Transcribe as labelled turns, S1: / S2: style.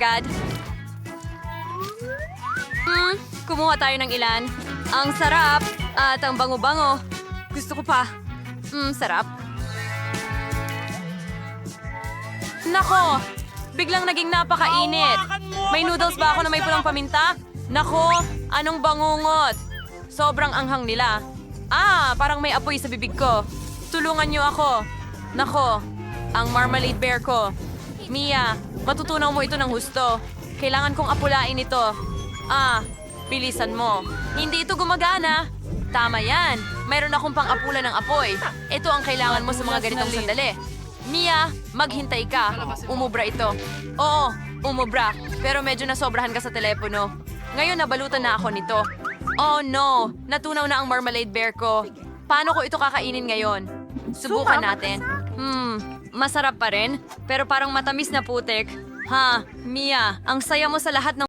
S1: God. Kumuha tayo ng ilan. Ang sarap at ang bango-bango. Gusto ko pa. Sarap. Nako! Biglang naging napakainit. May noodles ba ako na may pulang paminta? Nako! Anong bangungot? Sobrang anghang nila. Parang may apoy sa bibig ko. Tulungan niyo ako. Nako! Ang marmalade bear ko. Mia, matutunaw mo ito ng husto. Kailangan kong apulain ito. Bilisan mo. Hindi ito gumagana. Tama yan. Mayroon akong pang-apula ng apoy. Ito ang kailangan mo sa mga ganitong sandali. Mia, maghintay ka. Umubra ito. Oo, umubra. Pero medyo nasobrahan ka sa telepono. Ngayon nabalutan na ako nito. Oh no, natunaw na ang marmalade bear ko. Paano ko ito kakainin ngayon? Subukan natin. Masarap pa rin, pero parang matamis na putik. Mia, ang saya mo sa lahat ng